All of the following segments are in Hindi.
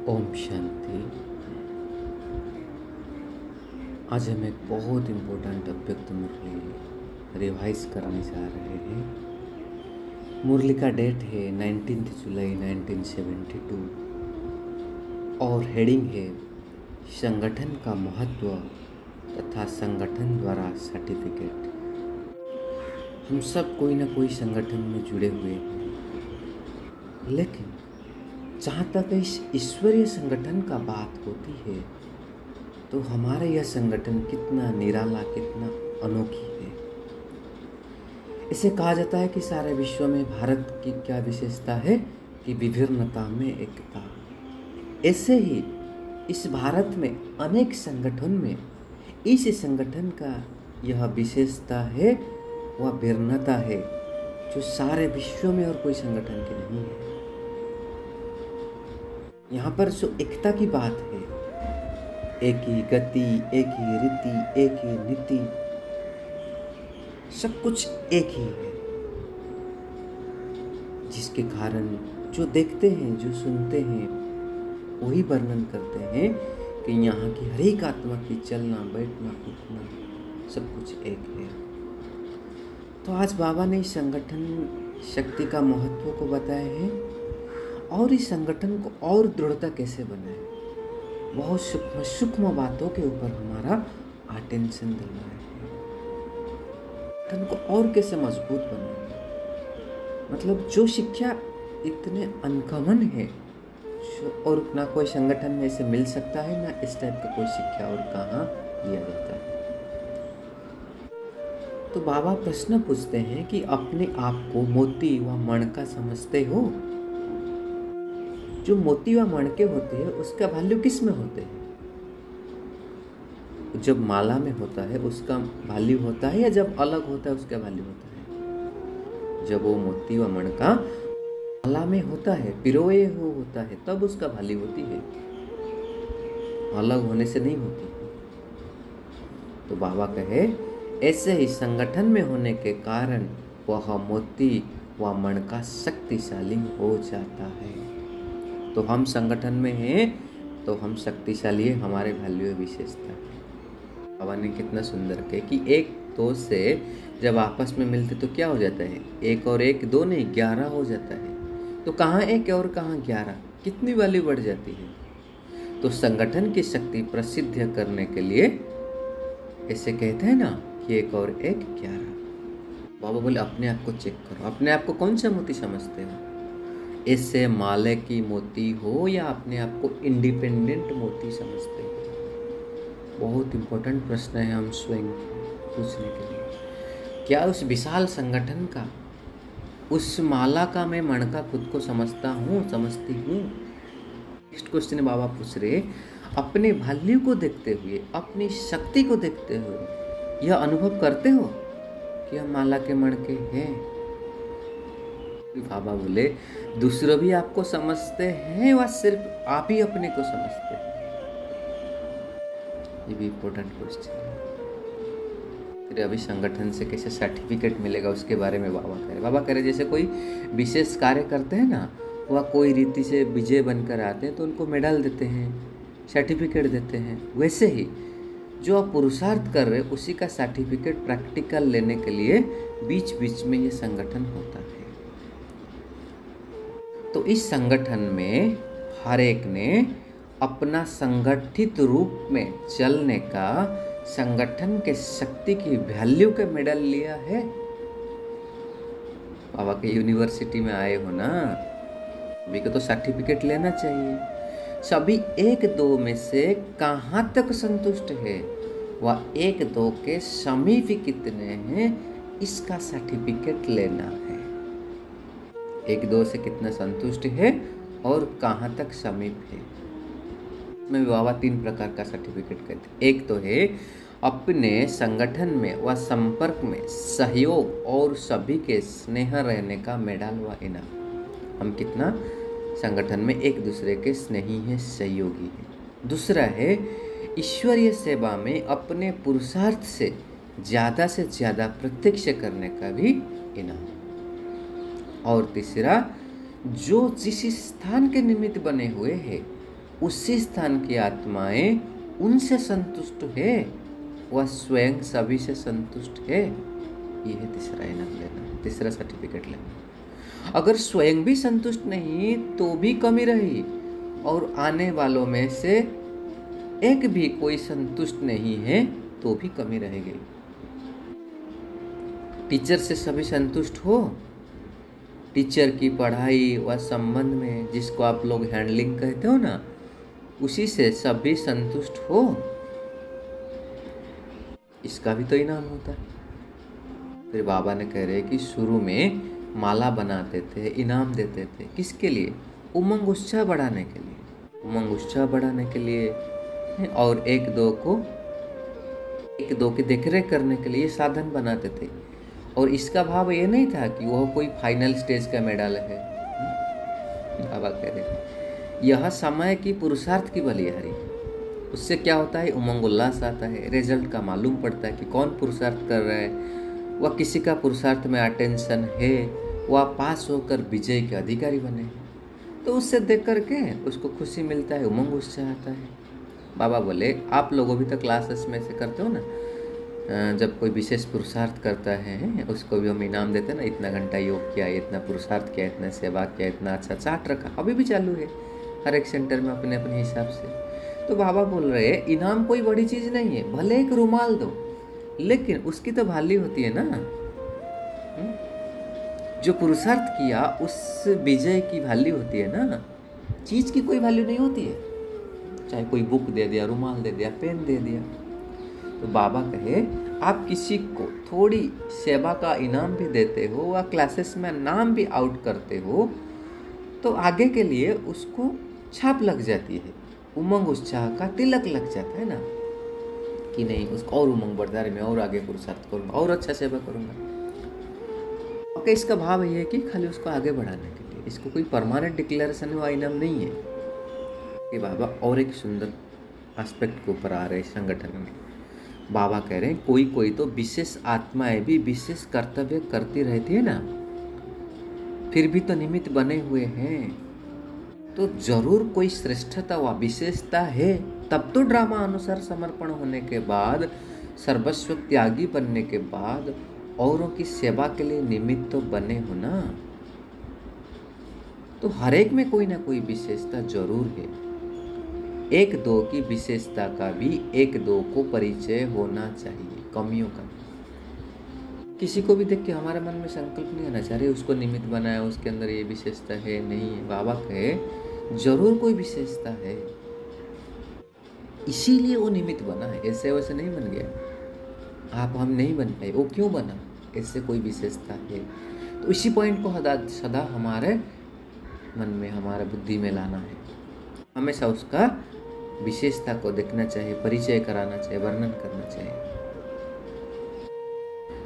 ओम शांति। आज हम एक बहुत इम्पोर्टेंट अव्यक्त मुरली रिवाइज करने जा रहे हैं। मुरली का डेट है 19 जुलाई 1972 और हेडिंग है संगठन का महत्व तथा संगठन द्वारा सर्टिफिकेट। हम सब कोई ना कोई संगठन में जुड़े हुए हैं, लेकिन जहाँ तक इस ईश्वरीय संगठन का बात होती है तो हमारा यह संगठन कितना निराला, कितना अनोखी है। इसे कहा जाता है कि सारे विश्व में भारत की क्या विशेषता है कि विभिन्नता में एकता। ऐसे ही इस भारत में अनेक संगठन में इस संगठन का यह विशेषता है, वह भिन्नता है जो सारे विश्व में और कोई संगठन की नहीं है। यहाँ पर जो एकता की बात है, एक ही गति, एक ही रीति, एक ही नीति, सब कुछ एक ही है, जिसके कारण जो देखते हैं, जो सुनते हैं, वही वर्णन करते हैं कि यहाँ की हर एक आत्मा की चलना, बैठना, उठना सब कुछ एक है। तो आज बाबा ने इस संगठन शक्ति का महत्व को बताया है और इस संगठन को और दृढ़ता कैसे बनाए, बहुत सूक्ष्म सूक्ष्म बातों के ऊपर हमारा अटेंशन देना है। संगठन को और कैसे मजबूत बनाए, मतलब जो शिक्षा इतने अनकॉमन है और ना कोई संगठन में इसे मिल सकता है, ना इस टाइप का कोई शिक्षा और कहाँ दिया जाता है। तो बाबा प्रश्न पूछते हैं कि अपने आप को मोती व मणका समझते हो? जो मोती व मणके होते हैं उसका वैल्यू किस में होते हैं? जब माला में होता है उसका वैल्यू होता है, या जब अलग होता है उसका वैल्यू होता है? जब वो मोती व मणका माला में होता है, पिरोए हो होता है, तब उसका वैल्यू होती है, अलग होने से नहीं होती। तो बाबा कहे ऐसे ही संगठन में होने के कारण वह मोती व मणका शक्तिशाली हो जाता है। तो हम संगठन में हैं तो हम शक्तिशाली है, हमारे वैल्यू विशेषता है। बाबा ने कितना सुंदर कहा कि एक दो से जब आपस में मिलते तो क्या हो जाता है, एक और एक दो नहीं 11 हो जाता है। तो कहाँ एक और कहाँ 11, कितनी वैल्यू बढ़ जाती है। तो संगठन की शक्ति प्रसिद्ध करने के लिए ऐसे कहते हैं ना कि एक और एक 11। बाबा बोले अपने आप को चेक करो, अपने आप को कौन सा मोती समझते हो? इससे माले की मोती हो या अपने आप को इंडिपेंडेंट मोती समझते हो? बहुत इंपॉर्टेंट प्रश्न है हम स्वयं पूछने के लिए। क्या उस विशाल संगठन का, उस माला का मैं मणका खुद को समझता हूँ, समझती हूँ? नेक्स्ट क्वेश्चन बाबा पूछ रहे, अपने वैल्यू को देखते हुए, अपनी शक्ति को देखते हुए यह अनुभव करते हो कि हम माला के मणके हैं? बाबा बोले दूसरे भी आपको समझते हैं व सिर्फ आप ही अपने को समझते हैं? ये भी इम्पोर्टेंट क्वेश्चन है। फिर अभी संगठन से कैसे सर्टिफिकेट मिलेगा उसके बारे में बाबा कह रहे जैसे कोई विशेष कार्य करते हैं ना, वह कोई रीति से विजय बनकर आते हैं तो उनको मेडल देते हैं, सर्टिफिकेट देते हैं। वैसे ही जो आप पुरुषार्थ कर रहे हैं उसी का सर्टिफिकेट प्रैक्टिकल लेने के लिए बीच बीच में ये संगठन होता है। तो इस संगठन में हर एक ने अपना संगठित रूप में चलने का, संगठन के शक्ति की वैल्यू का मेडल लिया है। बाबा के यूनिवर्सिटी में आए हो ना, अभी को तो सर्टिफिकेट लेना चाहिए। सभी एक दो में से कहाँ तक संतुष्ट है, वह एक दो के समीप कितने हैं, इसका सर्टिफिकेट लेना है। एक दो से कितना संतुष्ट है और कहाँ तक समीप है। में बाबा 3 प्रकार का सर्टिफिकेट कहते हैं। एक तो है अपने संगठन में व संपर्क में सहयोग और सभी के स्नेह रहने का मेडल व इनाम। हम कितना संगठन में एक दूसरे के स्नेही हैं, सहयोगी हैं। दूसरा है ईश्वरीय सेवा में अपने पुरुषार्थ से ज़्यादा प्रत्यक्ष करने का भी इनाम। और तीसरा जो जिस स्थान के निमित्त बने हुए हैं उसी स्थान की आत्माएं उनसे संतुष्ट है, वह स्वयं सभी से संतुष्ट है। ये है तीसरा इनाम लेना, तीसरा सर्टिफिकेट लेना। अगर स्वयं भी संतुष्ट नहीं तो भी कमी रही, और आने वालों में से एक भी कोई संतुष्ट नहीं है तो भी कमी रहेगी। टीचर से सभी संतुष्ट हो, टीचर की पढ़ाई व संबंध में, जिसको आप लोग हैंडलिंग कहते हो ना, उसी से सभी संतुष्ट हो, इसका भी तो इनाम होता है। फिर बाबा ने कह रहे कि शुरू में माला बनाते थे, इनाम देते थे, किसके लिए? उमंग उत्साह बढ़ाने के लिए, उमंग उत्साह बढ़ाने के लिए, और एक दो की देखरेख करने के लिए साधन बनाते थे। और इसका भाव ये नहीं था कि वह कोई फाइनल स्टेज का मेडल है। बाबा कह रहे यह समय की पुरुषार्थ की बलिहारी। उससे क्या होता है? उमंग उल्लास आता है, रिजल्ट का मालूम पड़ता है कि कौन पुरुषार्थ कर रहा है, वह किसी का पुरुषार्थ में अटेंशन है, वह पास होकर विजय के अधिकारी बने, तो उससे देख करके उसको खुशी मिलता है, उमंग उत्साह आता है। बाबा बोले आप लोगों भी तो क्लासेस में से करते हो ना, जब कोई विशेष पुरुषार्थ करता है उसको भी हम इनाम देते हैं ना, इतना घंटा योग किया, इतना पुरुषार्थ किया, इतना सेवा किया, इतना अच्छा चार्ट रखा, अभी भी चालू है हर एक सेंटर में अपने अपने हिसाब से। तो बाबा बोल रहे हैं इनाम कोई बड़ी चीज़ नहीं है, भले एक रुमाल दो, लेकिन उसकी तो वैल्यू होती है ना। जो पुरुषार्थ किया उस विजय की वैल्यू होती है ना, चीज़ की कोई वैल्यू नहीं होती है। चाहे कोई बुक दे दिया, रुमाल दे दिया, पेन दे दिया। तो बाबा कहे आप किसी को थोड़ी सेवा का इनाम भी देते हो या क्लासेस में नाम भी आउट करते हो, तो आगे के लिए उसको छाप लग जाती है, उमंग उत्साह का तिलक लग जाता है ना, कि नहीं उसको और उमंग बढ़ता है, मैं और आगे पुरुषार्थ करूँगा और अच्छा सेवा करूँगा। ओके, इसका भाव ये है कि खाली उसको आगे बढ़ाने के लिए, इसको कोई परमानेंट डिक्लेरेशन व इनाम नहीं है। कि बाबा और एक सुंदर एस्पेक्ट के ऊपर आ रहे संगठन में। बाबा कह रहे हैं कोई कोई तो विशेष आत्माएं भी विशेष कर्तव्य करती रहती है ना, फिर भी तो निमित्त बने हुए हैं, तो जरूर कोई श्रेष्ठता व विशेषता है, तब तो ड्रामा अनुसार समर्पण होने के बाद, सर्वस्व त्यागी बनने के बाद औरों की सेवा के लिए निमित्त तो बने हो ना। तो हर एक में कोई ना कोई विशेषता जरूर है। एक दो की विशेषता का भी एक दो को परिचय होना चाहिए, कमियों का। किसी को भी देख के हमारे मन में संकल्प नहीं आना चाहिए उसको निमित्त बनाया, उसके अंदर ये विशेषता है, नहीं है। बाबा कहे जरूर कोई विशेषता है, इसीलिए वो निमित्त बना है, ऐसे वैसे नहीं बन गया। आप हम नहीं बन पाए, वो क्यों बना? ऐसे कोई विशेषता है। तो इसी पॉइंट को सदा हमारे मन में, हमारे बुद्धि में लाना है। हमेशा उसका विशेषता को देखना चाहिए, परिचय कराना चाहिए, वर्णन करना चाहिए।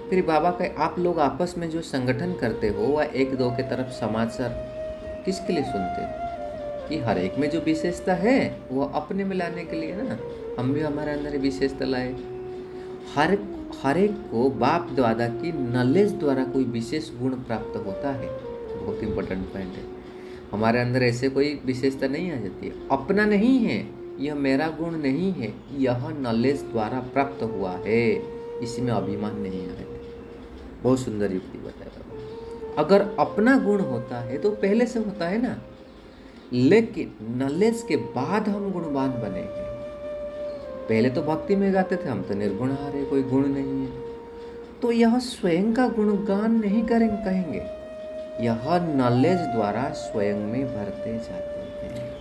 फिर बाबा का आप लोग आपस में जो संगठन करते हो वह एक दो के तरफ समाचार किसके लिए सुनते हो? कि हर एक में जो विशेषता है वो अपने में लाने के लिए ना। हम भी हमारे अंदर विशेषता लाए। हर एक को बाप दादा की नॉलेज द्वारा कोई विशेष गुण प्राप्त होता है। बहुत इंपॉर्टेंट पॉइंट है। हमारे अंदर ऐसे कोई विशेषता नहीं आ जाती है, अपना नहीं है, यह मेरा गुण नहीं है, यह नॉलेज द्वारा प्राप्त हुआ है, इसमें अभिमान नहीं आए। बहुत सुंदर युक्ति बताया। अगर अपना गुण होता है तो पहले से होता है ना, लेकिन नॉलेज के बाद हम गुणवान बनेंगे। पहले तो भक्ति में गाते थे, हम तो निर्गुण आ रहे, कोई गुण नहीं है, तो यह स्वयं का गुणगान नहीं कहेंगे, यह नॉलेज द्वारा स्वयं में भरते जाते हैं।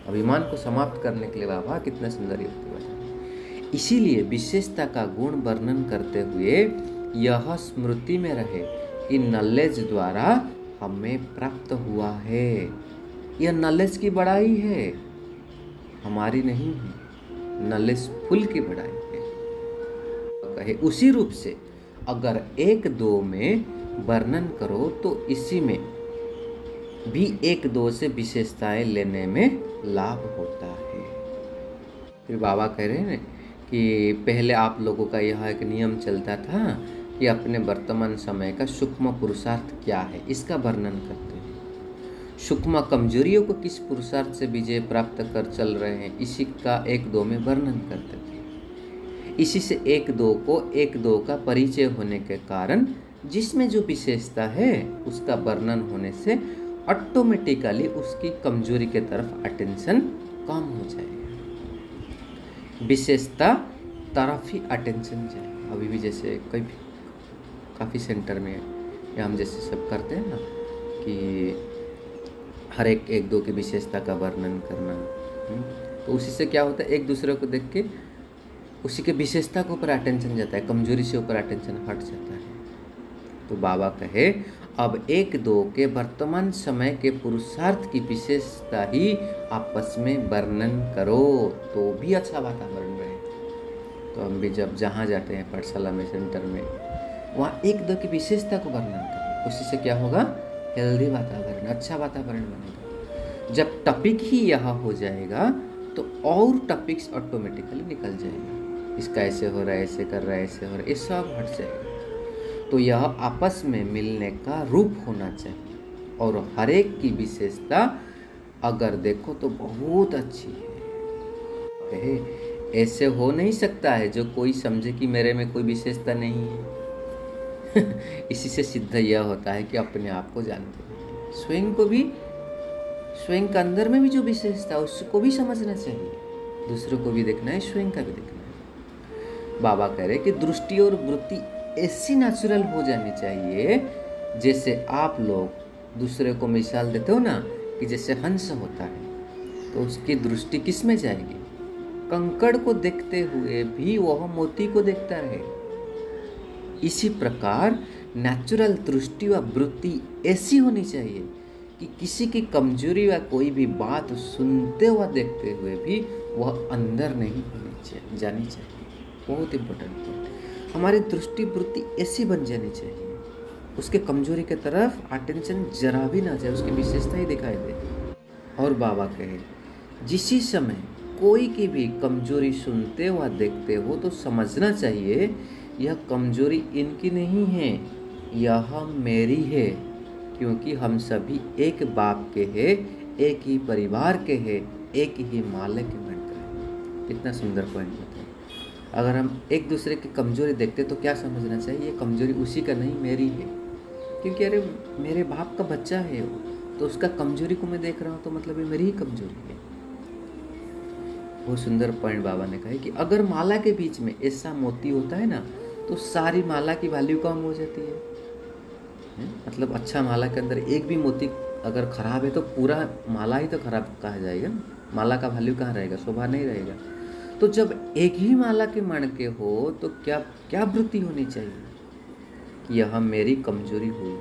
अभिमान को समाप्त करने के लिए बाबा कितना सुंदर युक्ति बताया। इसीलिए विशेषता का गुण वर्णन करते हुए यह स्मृति में रहे कि नॉलेज द्वारा हमें प्राप्त हुआ है। यह नॉलेज की बड़ाई है, हमारी नहीं है, नॉलेज फुल की बड़ाई है। कहे उसी रूप से अगर एक दो में वर्णन करो तो इसी में भी एक दो से विशेषताएं लेने में लाभ होता है। फिर बाबा कह रहे हैं कि पहले आप लोगों का यह एक नियम चलता था कि अपने वर्तमान समय का सूक्ष्म पुरुषार्थ क्या है इसका वर्णन करते हैं। सूक्ष्म कमजोरियों को किस पुरुषार्थ से विजय प्राप्त कर चल रहे हैं, इसी का 1-2 में वर्णन करते थे। इसी से 1-2 को 1-2 का परिचय होने के कारण जिसमें जो विशेषता है उसका वर्णन होने से ऑटोमेटिकली उसकी कमजोरी के तरफ अटेंशन कम हो जाएगा, विशेषता तरफ ही अटेंशन जाएगा। अभी भी जैसे काफ़ी सेंटर में या हम जैसे सब करते हैं ना कि हर एक 1-2 की विशेषता का वर्णन करना, तो उसी से क्या होता है, एक दूसरे को देख के उसी के विशेषता के ऊपर अटेंशन जाता है, कमजोरी से ऊपर अटेंशन हट जाता है। तो बाबा कहे अब 1-2 के वर्तमान समय के पुरुषार्थ की विशेषता ही आपस में वर्णन करो तो भी अच्छा वातावरण रहे। तो हम भी जब जहाँ जाते हैं पाठशाला में, सेंटर में, वहाँ 1-2 की विशेषता को वर्णन करें, उसी से क्या होगा, हेल्दी वातावरण, अच्छा वातावरण बनेगा। जब टॉपिक ही यह हो जाएगा तो और टॉपिक्स ऑटोमेटिकली निकल जाएगा, इसका ऐसे हो रहा है, ऐसे कर रहा है, ऐसे हो रहा है, ये सब हट जाएगा। तो यह आपस में मिलने का रूप होना चाहिए और हर एक की विशेषता अगर देखो तो बहुत अच्छी है। कहे ऐसे हो नहीं सकता है जो कोई समझे कि मेरे में कोई विशेषता नहीं है। इसी से सिद्ध यह होता है कि अपने आप को जानते हैं, स्वयं को भी, स्वयं के अंदर में भी जो विशेषता है उसको भी समझना चाहिए, दूसरों को भी देखना है, स्वयं का भी देखना है। बाबा कह रहे कि दृष्टि और वृत्ति ऐसी नेचुरल हो जानी चाहिए जैसे आप लोग दूसरे को मिसाल देते हो ना कि जैसे हंस होता है तो उसकी दृष्टि किस में जाएगी, कंकड़ को देखते हुए भी वह मोती को देखता रहे। इसी प्रकार नेचुरल दृष्टि व वृत्ति ऐसी होनी चाहिए कि किसी की कमजोरी व कोई भी बात सुनते हुए देखते हुए भी वह अंदर नहीं होनी जानी चाहिए। बहुत इंपॉर्टेंट पॉइंट, हमारी दृष्टि वृत्ति ऐसी बन जानी चाहिए, उसके कमजोरी के तरफ अटेंशन जरा भी ना जाए, उसकी विशेषता ही दिखाई दे। और बाबा कहे जिस समय कोई की भी कमजोरी सुनते हुए देखते हो तो समझना चाहिए यह कमजोरी इनकी नहीं है, यह मेरी है, क्योंकि हम सभी एक बाप के हैं, एक ही परिवार के हैं, एक ही मालिक के बनकर हैं। कितना सुंदर पॉइंट बताया। अगर हम एक दूसरे की कमजोरी देखते तो क्या समझना चाहिए, ये कमजोरी उसी का नहीं, मेरी है, क्योंकि अरे मेरे बाप का बच्चा है वो, तो उसका कमजोरी को मैं देख रहा हूँ तो मतलब ये मेरी ही कमजोरी है। वो सुंदर पॉइंट बाबा ने कहा कि अगर माला के बीच में ऐसा मोती होता है ना तो सारी माला की वैल्यू कम हो जाती है। मतलब अच्छा माला के अंदर एक भी मोती अगर खराब है तो पूरा माला ही तो खराब कहा जाएगा ना, माला का वैल्यू कहाँ रहेगा, शोभा नहीं रहेगा। तो जब एक ही माला के मणके हो तो क्या क्या वृत्ति होनी चाहिए कि यह मेरी कमजोरी हुई।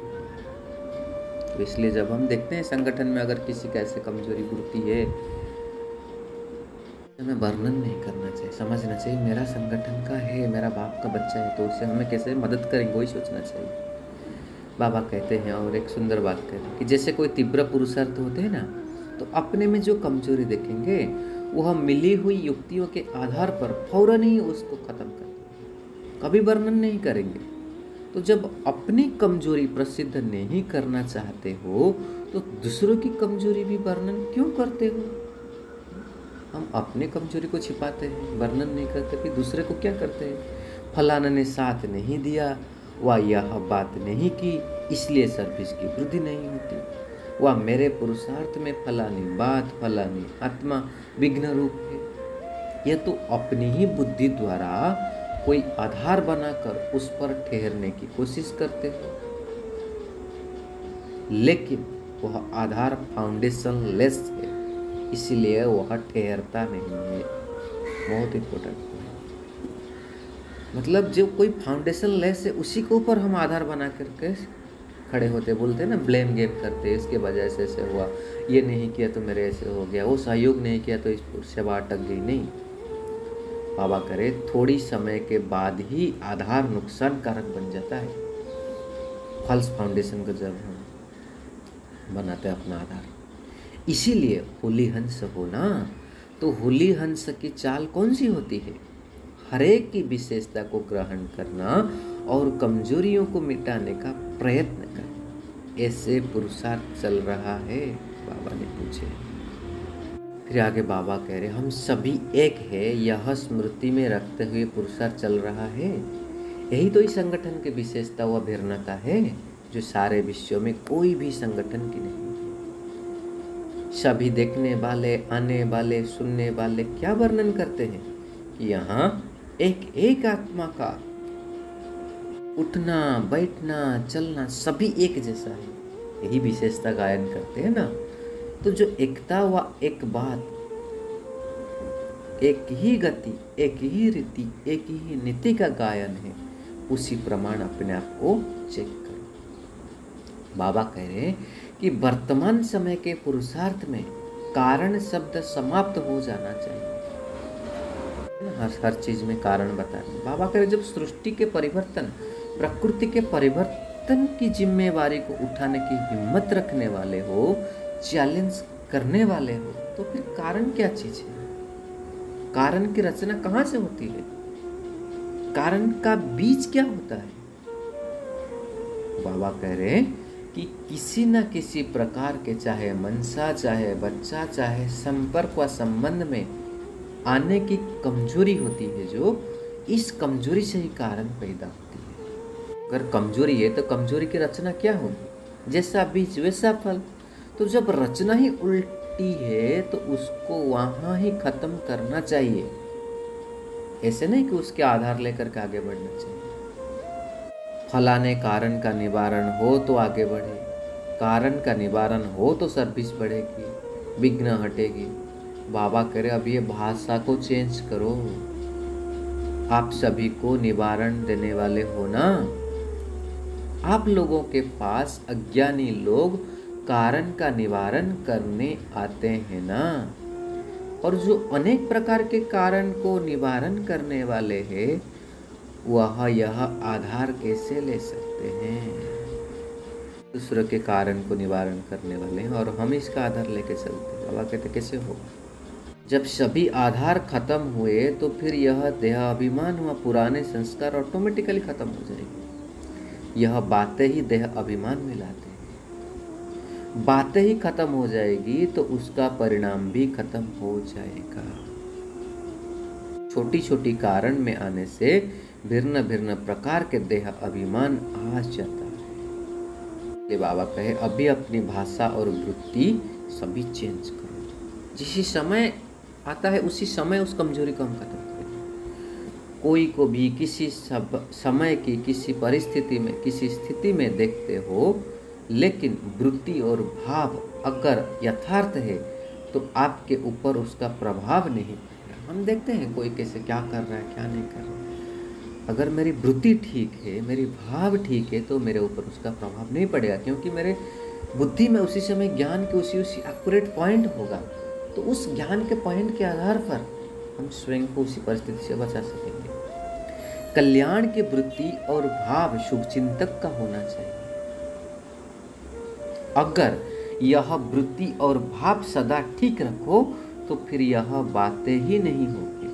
तो इसलिए जब हम देखते हैं संगठन में अगर किसी का ऐसे कमजोरी वृत्ति है, हमें वर्णन नहीं करना चाहिए, समझना चाहिए मेरा संगठन का है, मेरा बाप का बच्चा है, तो उसे हमें कैसे मदद करेंगे वही सोचना चाहिए। बाबा कहते हैं और एक सुंदर बात कहते हैं कि जैसे कोई तीव्र पुरुषार्थ होते हैं ना तो अपने में जो कमजोरी देखेंगे वह मिली हुई युक्तियों के आधार पर फौरन ही उसको खत्म कर देंगे, कभी वर्णन नहीं करेंगे। तो जब अपनी कमजोरी प्रसिद्ध नहीं करना चाहते हो तो दूसरों की कमजोरी भी वर्णन क्यों करते हो। हम अपने कमजोरी को छिपाते हैं, वर्णन नहीं करते, फिर दूसरे को क्या करते हैं, फलाना ने साथ नहीं दिया, वह यह बात नहीं की इसलिए सर्विस की वृद्धि नहीं होती, वह मेरे पुरुषार्थ में फलानी बात, फलानी आत्मा विघ्न रूप है। यह तो अपनी ही बुद्धि द्वारा कोई आधार बनाकर उस पर ठहरने की कोशिश करते हो, लेकिन वह आधार फाउंडेशन लेस है, इसलिए वह ठहरता नहीं है। बहुत इंपॉर्टेंट है। मतलब जो कोई फाउंडेशन लेस है उसी के ऊपर हम आधार बना करके खड़े होते, बोलते हैं ना ब्लेम गेम करते, इसके वजह से ऐसे हुआ, ये नहीं किया तो मेरे ऐसे हो गया, वो सहयोग नहीं किया तो इस सेवा अटक गई। नहीं, बाबा करे थोड़ी समय के बाद ही आधार नुकसान कारक बन जाता है। फॉल्स फाउंडेशन को जब हम बनाते हैं अपना आधार, इसीलिए होली हंस होना। तो होली हंस की चाल कौन सी होती है, हरेक की विशेषता को ग्रहण करना और कमजोरियों को मिटाने का प्रयत्न करना। ऐसे पुरुषार्थ चल रहा है। बाबा ने पूछे। फिर आगे बाबा कह रहे, हम सभी एक है, यह स्मृति में रखते हुए पुरुषार्थ चल रहा है। यही तो इस संगठन की विशेषता व भिन्नता है, जो सारे विश्व में कोई भी संगठन की नहीं है। सभी देखने वाले, आने वाले, सुनने वाले क्या वर्णन करते हैं कि यहाँ एक एक आत्मा का उठना, बैठना, चलना सभी एक जैसा है। यही विशेषता गायन करते हैं ना। तो जो एकता व एक बात, एक ही गति, एक ही रीति, एक ही नीति का गायन है, उसी प्रमाण अपने आप को चेक करो। बाबा कह रहे हैं कि वर्तमान समय के पुरुषार्थ में कारण शब्द समाप्त हो जाना चाहिए। हर चीज में कारण बता रहे। बाबा कह रहे, जब सृष्टि के परिवर्तन, प्रकृति के परिवर्तन की जिम्मेवारी को उठाने की हिम्मत रखने वाले हो, चैलेंज करने वाले हो, तो फिर कारण क्या चीज है? कारण की रचना कहाँ से होती है? कारण का बीज क्या होता है? बाबा कह रहे हैं कि किसी न किसी प्रकार के, चाहे मनसा, चाहे बच्चा, चाहे संपर्क व संबंध में आने की कमजोरी होती है, जो इस कमजोरी से ही कारण पैदा होती है। अगर कमजोरी है तो कमजोरी की रचना क्या होगी? जैसा बीज वैसा फल। तो जब रचना ही उल्टी है तो उसको वहां ही खत्म करना चाहिए। ऐसे नहीं कि उसके आधार लेकर के आगे बढ़ना चाहिए। फलाने कारण का निवारण हो तो आगे बढ़े, कारण का निवारण हो तो सर्विस बढ़ेगी, विघ्न हटेगी। बाबा कह रहे, अब ये भाषा को चेंज करो। आप सभी को निवारण देने वाले हो ना। आप लोगों के पास अज्ञानी लोग कारण का निवारण करने आते हैं ना। और जो अनेक प्रकार के कारण को निवारण करने वाले हैं, वह यह आधार कैसे ले सकते हैं? दूसरे के कारण को निवारण करने वाले हैं और हम इसका आधार लेके चलते हैं। बाबा कहते कैसे होगा? जब सभी आधार खत्म हुए तो फिर यह देह अभिमान व पुराने संस्कार ऑटोमेटिकली खत्म हो जाएगी। यह बातें ही देह अभिमान में लाते हैं। बातें ही खत्म हो जाएगी तो उसका परिणाम भी खत्म हो जाएगा। छोटी छोटी कारण में आने से भिन्न भिन्न प्रकार के देह अभिमान आ जाता है। ये बाबा कहे, अभी अपनी भाषा और वृत्ति सभी चेंज करो। जिस समय आता है उसी समय उस कमजोरी को हम खत्म करें। कोई को भी किसी समय की किसी परिस्थिति में, किसी स्थिति में देखते हो, लेकिन वृत्ति और भाव अगर यथार्थ है तो आपके ऊपर उसका प्रभाव नहीं पड़ेगा। हम देखते हैं कोई कैसे क्या कर रहा है, क्या नहीं कर रहा है। अगर मेरी वृत्ति ठीक है, मेरी भाव ठीक है, तो मेरे ऊपर उसका प्रभाव नहीं पड़ेगा, क्योंकि मेरे बुद्धि में उसी समय ज्ञान के उसी एक्यूरेट पॉइंट होगा। तो उस ज्ञान के पॉइंट के आधार पर हम स्वयं को उसी परिस्थिति से बचा सकेंगे। कल्याण की वृत्ति और भाव शुभ चिंतक का होना चाहिए। अगर यह वृत्ति और भाव सदा ठीक रखो तो फिर यह बातें ही नहीं होगी।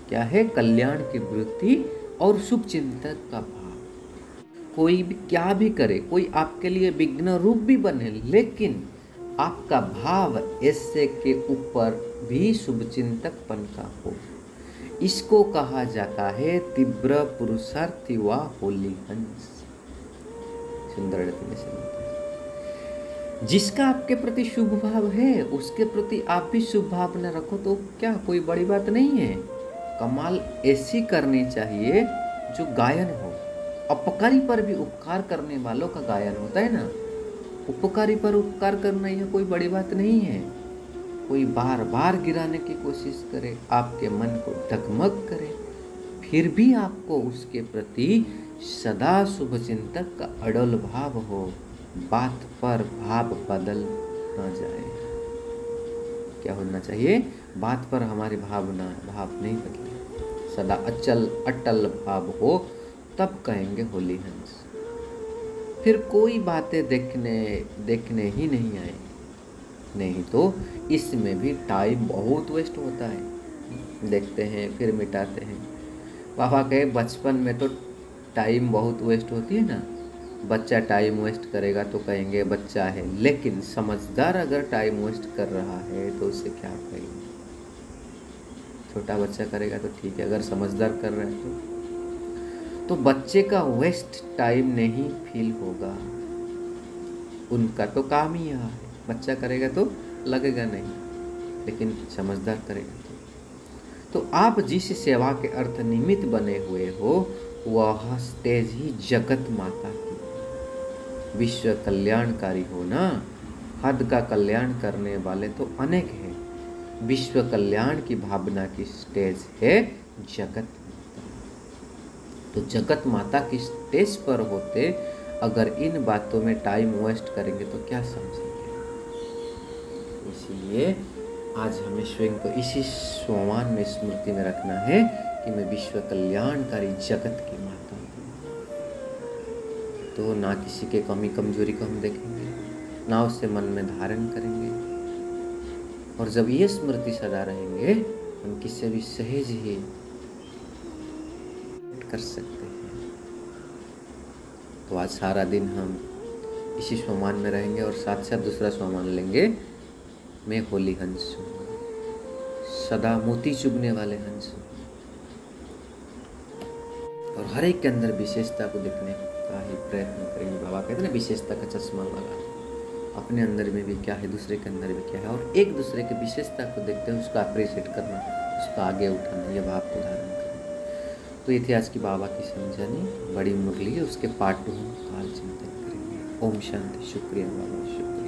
क्या है? कल्याण की वृत्ति और शुभ चिंतक का भाव। कोई भी क्या भी करे, कोई आपके लिए विघ्न रूप भी बने, लेकिन आपका भाव ऐसे के ऊपर भी शुभ चिंतकपन का हो। इसको कहा जाता है तीव्र पुरुषार्थी व होली हंस। सुंदर में से जिसका आपके प्रति शुभ भाव है, उसके प्रति आप भी शुभ भावना रखो, तो क्या कोई बड़ी बात नहीं है। कमाल ऐसी करनी चाहिए जो गायन हो। अपकारी पर भी उपकार करने वालों का गायन होता है ना। उपकारी पर उपकार करना यह कोई बड़ी बात नहीं है। कोई बार बार गिराने की कोशिश करे, आपके मन को डगमग करे, फिर भी आपको उसके प्रति सदा शुभ चिंतक का अड़ल भाव हो, बात पर भाव बदल न जाए। क्या होना चाहिए? बात पर हमारी भाव नहीं बदले, सदा अटल भाव हो, तब कहेंगे होली हंस। फिर कोई बातें देखने ही नहीं आए, नहीं तो इसमें भी टाइम बहुत वेस्ट होता है। देखते हैं फिर मिटाते हैं। बाबा कहे बचपन में तो टाइम बहुत वेस्ट होती है ना, बच्चा टाइम वेस्ट करेगा तो कहेंगे बच्चा है, लेकिन समझदार अगर टाइम वेस्ट कर रहा है तो उसे क्या कहेंगे? छोटा बच्चा करेगा तो ठीक है, अगर समझदार कर रहा है तो बच्चे का वेस्ट टाइम नहीं फील होगा। उनका तो काम ही यह है, बच्चा करेगा तो लगेगा नहीं, लेकिन समझदार करेगा तो आप जिस सेवा के अर्थ निमित्त बने हुए हो वह स्टेज ही जगत माता की विश्व कल्याणकारी हो ना। हद का कल्याण करने वाले तो अनेक हैं, विश्व कल्याण की भावना की स्टेज है जगत माता। तो जगत माता की स्टेज पर होते अगर इन बातों में टाइम वेस्ट करेंगे तो क्या समझेंगे? इसलिए आज हमें स्वयं को इसी सोमवार में स्मृति में रखना है कि मैं विश्व कल्याणकारी जगत की माता हूँ। तो ना किसी के कमी कमजोरी को हम देखेंगे, ना उससे मन में धारण करेंगे, और जब ये स्मृति सदा रहेंगे हम किसी भी सहज ही कर सकते हैं। तो आज सारा दिन हम इसी सोमवार में रहेंगे और साथ साथ दूसरा सोमवार लेंगे, मैं होली हंस हूँ, सदा मोती चुभने वाले हंस हूँ। और हर एक के अंदर विशेषता को देखने का ही प्रयत्न करेंगे। बाबा कहते हैं ना, विशेषता का चश्मा लगा, अपने अंदर में भी क्या है, दूसरे के अंदर भी क्या है, और एक दूसरे के विशेषता को देखते हैं उसको अप्रिशिएट करना, उसको आगे उठाना, यह भाव को धारण करना। तो ये थी आज की बाबा की समझानी, बड़ी मुरली, उसके पार्ट 2 हम काल चिंतन करेंगे। ओम शांति। शुक्रिया बाबा, शुक्रिया।